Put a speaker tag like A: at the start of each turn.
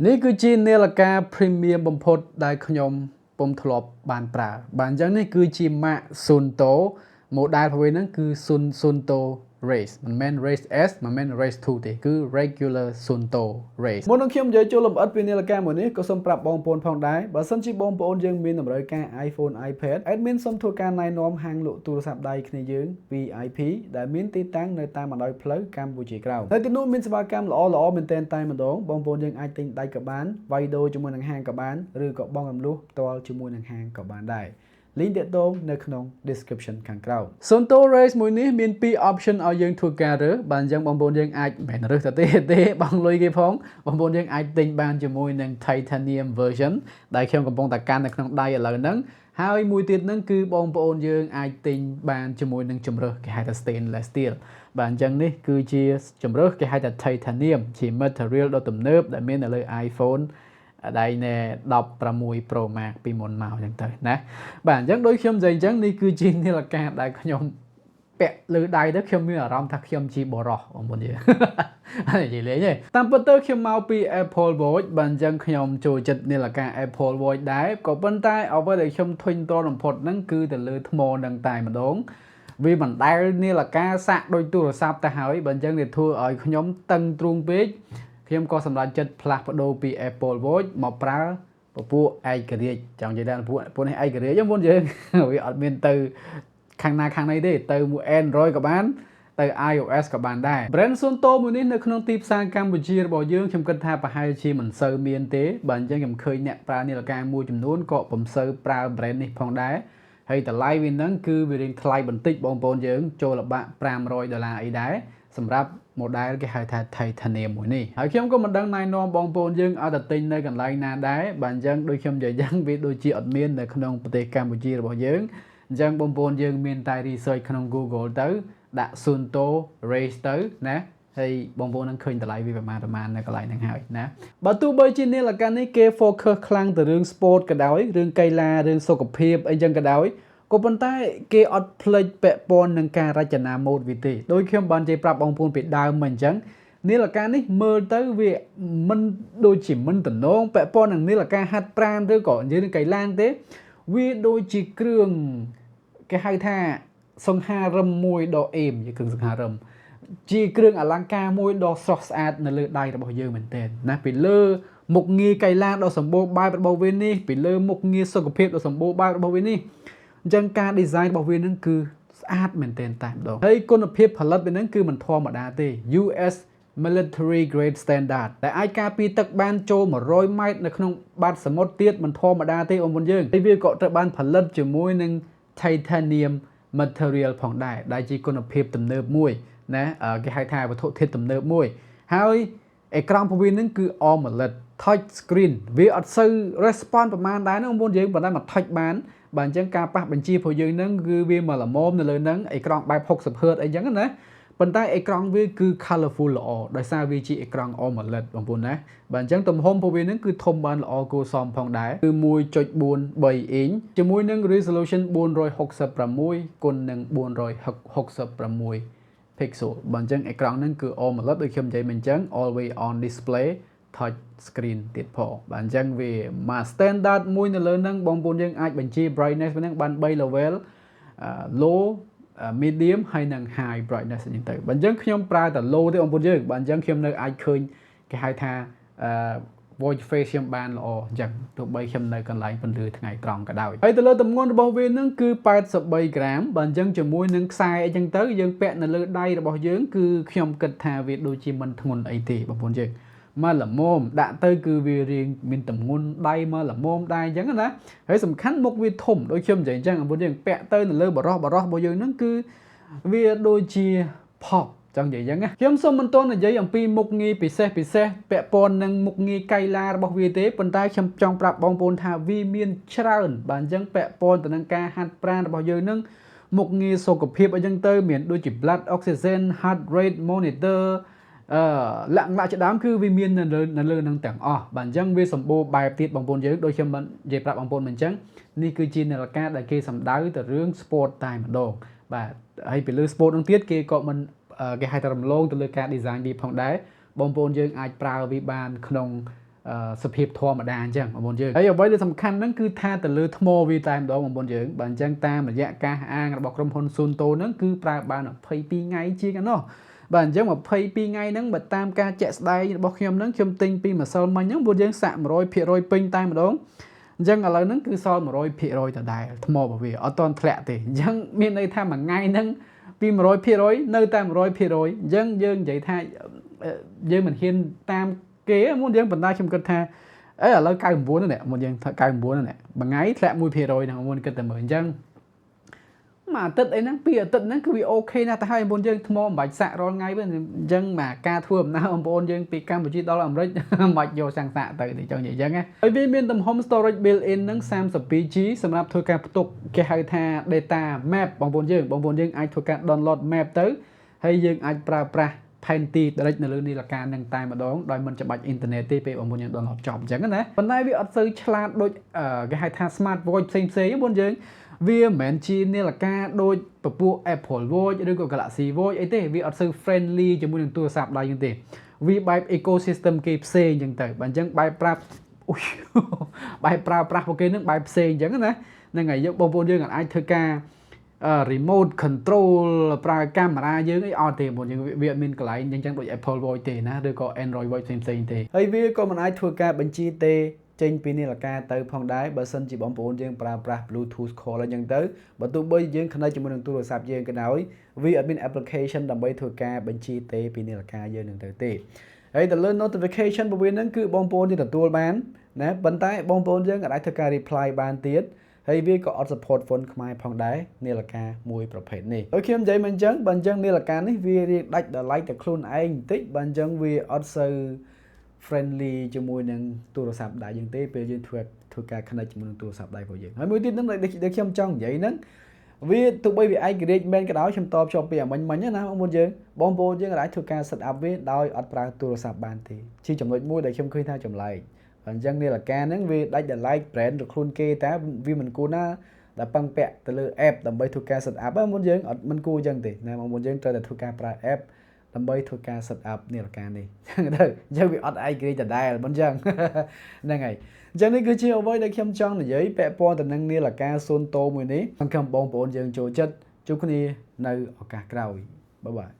A: នេះគឺជានាឡិកា Premium បំផុតដែលខ្ញុំពុំធ្លាប់បានប្រើបាទអញ្ចឹងនេះគឺជាម៉ាក Sunto model ប្រភេទហ្នឹងគឺ Sunto Race មិនមែន Race S មិនមែន Race 2ទេគឺ regular Sunto Race មុននឹងខ្ញុំនិយាយចូលលម្អិតពីនាឡិកាមួយនេះក៏សូមប្រាប់បងប្អូនផងដែរបើសិនជាបងប្អូនយើងមានតម្រូវការ iPhone iPad admin សូមធ្វើការណែនាំហាងលក់ទូរស័ព្ទដៃគ្នាយើង VIP ដែលមានទីតាំងនៅតាមបណ្ដោយផ្លូវកម្ពុជាក្រោមនៅទីនោះមានសេវាកម្មល្អៗមែនទែនតែម្ដងបងប្អូនយើងអាចទិញដៃក៏បានវាយដូរជាមួយនឹងហាងក៏បានឬក៏បងរំលោះផ្ទាល់ជាមួយនឹងហាងក៏បានដែរlink តាក់ទងនៅក្នុង description ខាងក្រោម Sunto Race មួយនេះមាន2 option ឲ្យយើងធ្វើការរើសបាទអញ្ចឹងបងប្អូនយើងអាចមិនរើសទេបងលុយគេផងបងប្អូនយើងអាចទិញបានជាមួយនឹង Titanium version ដែលខ្ញុំកំពុងតែកាន់នៅក្នុងដៃឥឡូវហ្នឹងហើយមួយទៀតហ្នឹងគឺបងប្អូនយើងអាចទិញបានជាមួយនឹងជម្រើសគេហៅថា stainless steel បាទអញ្ចឹងនេះគឺជាជម្រើសគេហៅថា Titanium ជា material ដ៏ទំនើបដែលមាននៅលើ iPhone ដៃណែ16 Pro Max ពីមុនមកអញ្ចឹងទៅណាបាទអញ្ចឹងដូចខ្ញុំនិយាយអញ្ចឹងនេះគឺជានាឡិកាដែលខ្ញុំពាក់លើដៃទៅខ្ញុំមានអារម្មណ៍ថាខ្ញុំជាបរោះបងប្អូននិយាយនិយាយលេងទេតាមពិតទៅខ្ញុំមកពី Apple Watch បាទអញ្ចឹងខ្ញុំចូលចិត្តនាឡិកា Apple Watch ដែរក៏ប៉ុន្តែអ្វីដែលខ្ញុំធុញទ្រាន់បំផុតហ្នឹងគឺទៅលើថ្មនឹងតែម្ដងវាមិនដែលនាឡិកាសាក់ដូចទូរស័ព្ទទៅហើយបើអញ្ចឹងវាធ្វើឲ្យខ្ញុំតឹងទ្រូងពេកខ្ញុំក៏សម្រេចចិត្តផ្លាស់ប្ដូរពី Apple Watch មកប្រើពពួកឯករាជ្យចង់និយាយថាពួកនេះឯករាជ្យហ្នឹងបងយើងវាអត់មានទៅខាងណាខាងណីទេទៅមួយ Android ក៏បានទៅ iOS ក៏បានដែរ brand Sunto មួយនេះនៅក្នុងទីផ្សារកម្ពុជារបស់យើងខ្ញុំគិតថាប្រហែលជាមិនសូវមានទេបាទអញ្ចឹងខ្ញុំឃើញអ្នកប្រើនាឡិកាមួយចំនួនក៏ពុំសូវប្រើ brand នេះផងដែរហើយតម្លៃវាហ្នឹងគឺវារៀងថ្លៃបន្តិចបងប្អូនយើងចូលល្បាក់$500អីដែរសម្រាប់ model គេហៅថា Titanium មួយនេះហើយខ្ញុំក៏មិនដឹងណែនាំបងប្អូនយើងឲ្យតែទិញនៅកន្លែងណាដែរបាទអញ្ចឹងដូចខ្ញុំនិយាយយ៉ាងវាដូចជាអត់មាននៅក្នុងប្រទេសកម្ពុជារបស់យើងអញ្ចឹងបងប្អូនយើងមានតែ research ក្នុង Google ទៅដាក់ Sunto Race ទៅណាហើយបងប្អូននឹងឃើញតម្លៃវាប្រមាណនៅកន្លែងហ្នឹងហើយណាបើទោះបីជានាឡិកានេះគេ focus ខ្លាំងទៅរឿង sport ក៏ដោយរឿងកីឡារឿងសុខភាពអីចឹងក៏ដោយក៏ប៉ុន្តែគេអត់ភ្លេចពាក់ព័ន្ធនឹងការរចនាម៉ូដវាទេដោយខ្ញុំបាននិយាយប្រាប់បងប្អូនពីដើមមកអញ្ចឹងនាឡិកានេះមើលទៅវាមិនដូចជាមិនតំណងពាក់ព័ន្ធនឹងនាឡិកាហាត់ប្រាណឬក៏និយាយនឹងកីឡាទេវាដូចជាគ្រឿងគេហៅថាសង្ហារឹមមួយដ៏អេមជាគ្រឿងសង្ហារឹមជាគ្រឿងអលង្ការមួយដ៏ស្រស់ស្អាតនៅលើដៃរបស់យើងមែនទែនណាពីលើមុខងារកីឡាដ៏សម្បូរបែបរបស់វានេះពីលើមុខងារសុខភាពដ៏សម្បូរបែបរបស់វានេះអញ្ចឹងការ design របស់វានឹងគឺស្អាតមែនទែនតែម្ដងហើយគុណភាពផលិតវានឹងគឺមិនធម្មតាទេ US military grade standard ដែលអាចការពារទឹកបានចូល100ម៉ែត្រនៅក្នុងបាតសមុទ្រទៀតមិនធម្មតាទេបងប្អូនយើងហើយវាក៏ត្រូវបានផលិតជាមួយនឹង titanium material ផងដែរដែលជាគុណភាពទំនើបមួយណាគេហៅថាវត្ថុធាតុទំនើបមួយហើយអេក្រង់របស់វានឹងគឺ AMOLED touch screen វាអត់សូវ response ប្រហែលដែរណាបងប្អូនយើងប៉ុន្តែមក touch បានបាទអញ្ចឹងការប៉ះបញ្ជារបស់យើងហ្នឹងគឺវាមកល្មមនៅលើហ្នឹងអេក្រង់បែប60 Hz អីចឹងណាប៉ុន្តែអេក្រង់វាគឺ colorful ល្អដោយសារវាជាអេក្រង់ AMOLED បងប្អូនណាបាទអញ្ចឹងទំហំរបស់វាហ្នឹងគឺធំបានល្អគួរសមផងដែរគឺ 1.43 អ៊ីងជាមួយនឹង resolution 466គុណនឹង466 pixel បើអញ្ចឹងអេក្រង់ហ្នឹងគឺ AMOLED ដូចខ្ញុំនិយាយមិញអញ្ចឹង always on display touch screen ទៀតផងបាទអញ្ចឹងវាមក standard មួយនៅលើហ្នឹងបងប្អូនយើងអាចបញ្ជា brightness ហ្នឹងបាន3 level low medium ហើយនិង high brightness អញ្ចឹងទៅបើអញ្ចឹងខ្ញុំប្រើតែ low ទេបងប្អូនយើងបាទអញ្ចឹងខ្ញុំនៅអាចឃើញគេហៅថាwatch face ខ្ញុំបានល្អអញ្ចឹងទោះបីខ្ញុំនៅកន្លែងពន្លឺថ្ងៃត្រង់ក៏ដោយហើយទៅលើទម្ងន់របស់វានឹងគឺ83ក្រាមបើអញ្ចឹងជាមួយនឹងខ្សែអញ្ចឹងទៅយើងពាក់នៅលើដៃរបស់យើងគឺខ្ញុំគិតថាវាដូចជាមិនធ្ងន់អីទេបងប្អូនយើងមកល្មមដាក់ទៅគឺវារៀងមានទម្ងន់ដៃមកល្មមដែរអញ្ចឹងណាហើយសំខាន់មុខវាធំដូចខ្ញុំនិយាយអញ្ចឹងបងប្អូនយើងពាក់ទៅនៅលើបរោះរបស់យើងហ្នឹងគឺវាដូចជាផប់ចង់និយាយអញ្ចឹងណាខ្ញុំសូមមិនទាន់និយាយអំពីមុខងារពិសេសពាក់ព័ន្ធនឹងមុខងារកីឡារបស់វាទេប៉ុន្តែខ្ញុំចង់ប្រាប់បងប្អូនថាវាមានច្រើនបាទអញ្ចឹងពាក់ព័ន្ធទៅនឹងការហាត់ប្រាណរបស់យើងនឹងមុខងារសុខភាពអញ្ចឹងទៅមានដូចជា blood oxygen heart rate monitor លក្ខណៈជាដើមគឺវាមាននៅលើនឹងទាំងអស់បាទអញ្ចឹងវាសម្បូរបែបទៀតបងប្អូនយើងដូចខ្ញុំបាននិយាយប្រាប់បងប្អូនមិនអញ្ចឹងនេះគឺជានាឡិកាដែលគេសម្ដៅទៅរឿង sport តែម្ដងបាទហើយពីលើ sport នឹងទៀតគេក៏មិនគេហៅថារំលងទៅលើការ design វាផងដែរបងប្អូនយើងអាចប្រើវាបានក្នុង សភាពធម្មតាអញ្ចឹងបងប្អូនយើងហើយអ្វីដែលសំខាន់ហ្នឹងគឺថាទៅលើថ្មវាតែម្ដងបងប្អូនយើងបាទអញ្ចឹងតាមរយៈការអាងរបស់ក្រុមហ៊ុន Sunto ហ្នឹងគឺប្រើបាន22ថ្ងៃជាងឯណោះបាទអញ្ចឹង22ថ្ងៃហ្នឹងបើតាមការជាក់ស្ដែងរបស់ខ្ញុំហ្នឹងខ្ញុំទិញពីម្សិលមិញហ្នឹងបងយើងសាក់ 100% ពេញតែម្ដងអញ្ចឹងឥឡូវហ្នឹងគឺសល់ 100% ដដែលថ្មរបស់វាអត់ទាន់ធ្លាក់ទេអញ្ចឹងមានន័យថាមួយថ្ងៃហ្នឹងពី 100% នៅតែ 100% អញ្ចឹងយើងនិយាយថាយើងមិនហ៊ានតាមគេមុនយើងបណ្ដាខ្ញុំគិតថាឥឡូវ99ហ្នឹងមុនយើងថា99ហ្នឹងមួយថ្ងៃធ្លាក់ 1% ហ្នឹងមុនគិតតែមើលអញ្ចឹងមួយអាទិត្យអីហ្នឹងពីរអាទិត្យហ្នឹងគឺវាអូខេណាស់ទៅហើយបងប្អូនយើងថ្មមិនបាច់សាក់រាល់ថ្ងៃទេអញ្ចឹងមកការធ្វើដំណើរបងប្អូនយើងពីកម្ពុជាដល់អាមេរិកមិនបាច់យកសាំងសាក់ទៅទេចង់និយាយអញ្ចឹងណាហើយវាមានទំហំ storage built in ហ្នឹង 32GB សម្រាប់ធ្វើការផ្ទុកគេហៅថា data map បងប្អូនយើងអាចធ្វើការ download map ទៅហើយយើងអាចប្រើប្រាស់ផែនទីដរិចនៅលើនីលការនឹងតែម្ដងដោយមិនចាំបាច់អ៊ីនធឺណិតទេពេលបងប្អូនយើងដល់ចប់អញ្ចឹងណាប៉ុន្តែវាអត់សូវឆ្លាតដូចគេហៅថា smart watch ផ្សេងបងប្អូនយើងវាមិនមែនជានាឡិកាដូចពពួក Apple Watch ឬក៏ Galaxy Watch អីទេវាអត់សូវ friendly ជាមួយនឹងទូរស័ព្ទដៃហ្នឹងទេវាបែប ecosystem គេផ្សេងអញ្ចឹងទៅបើអញ្ចឹងបែបប្រាប់បែបប្រើប្រាស់ពួកគេនឹងបែបផ្សេងអញ្ចឹងណាហ្នឹងហើយយើងបងប្អូនយើងអាចធ្វើការremote control ប្រើកាមេរ៉ាយើងអីអត់ទេបងយើងវាអត់មានកន្លែងអញ្ចឹងដូច Apple Watch ទេណាឬក៏ Android Watch ផ្សេងទេហើយវាក៏មិនអាចធ្វើការបញ្ជីទេចេញពីនាឡិកាទៅផងដែរបើសិនជាបងប្អូនយើងប្រើប្រាស់ Bluetooth call អញ្ចឹងទៅបើទោះបីយើងconnectជាមួយនឹងទូរស័ព្ទយើងក៏ដោយវាអត់មាន application ដើម្បីធ្វើការបញ្ជីទេពីនាឡិកាយើងនឹងទៅទេហើយទៅលើ notification របស់វាហ្នឹងគឺបងប្អូនយើងទទួលបានណាប៉ុន្តែបងប្អូនយើងអាចធ្វើការ reply បានទៀតហើយវាក៏អត់ support font ខ្មែរផងដែរនាឡិកាមួយប្រភេទនេះដូចខ្ញុំនិយាយមកអញ្ចឹងបើអញ្ចឹងនាឡិកានេះវារៀងដាច់ដល់ like តែខ្លួនឯងបន្តិចបើអញ្ចឹងវាអត់សូវ friendly ជាមួយនឹងទូរស័ព្ទដៃយើងទេពេលយើងធ្វើការ connect ជាមួយនឹងទូរស័ព្ទដៃរបស់យើងហើយមួយទៀតហ្នឹងដែលខ្ញុំចង់និយាយហ្នឹងវាទោះបីវាឯករាជ្យមែនក៏ដោយខ្ញុំតបជាប់ពីអាមិញណាបងប្អូនយើងអាចធ្វើការ set up វាដោយអត់ប្រើទូរស័ព្ទបានទេជាចំណុចមួយដែលខ្ញុំឃើញថាចម្លែកអញ្ចឹងនាឡិកាហ្នឹងវាដាច់ដល់ like brand របស់ខ្លួនគេតែវាមិនគួរណាដែលពឹងពាក់ទៅលើ app ដើម្បីធ្វើការ set up បងប្អូនយើងអត់មិនគួរអញ្ចឹងទេណាបងប្អូនយើងត្រូវតែធ្វើការប្រើ app ដើម្បីធ្វើការ set up នាឡិកានេះអញ្ចឹងទៅយើងវាអត់ឯករាជ្យដដែលមិនអញ្ចឹងហ្នឹងហើយអញ្ចឹងនេះគឺជាអ្វីដែលខ្ញុំចង់និយាយពាក់ព័ន្ធទៅនឹងនាឡិកា Sunto មួយនេះសង្ឃឹមបងប្អូនយើងចូលចិត្តជួបគ្នានៅឱកាសក្រោយបាយបាយ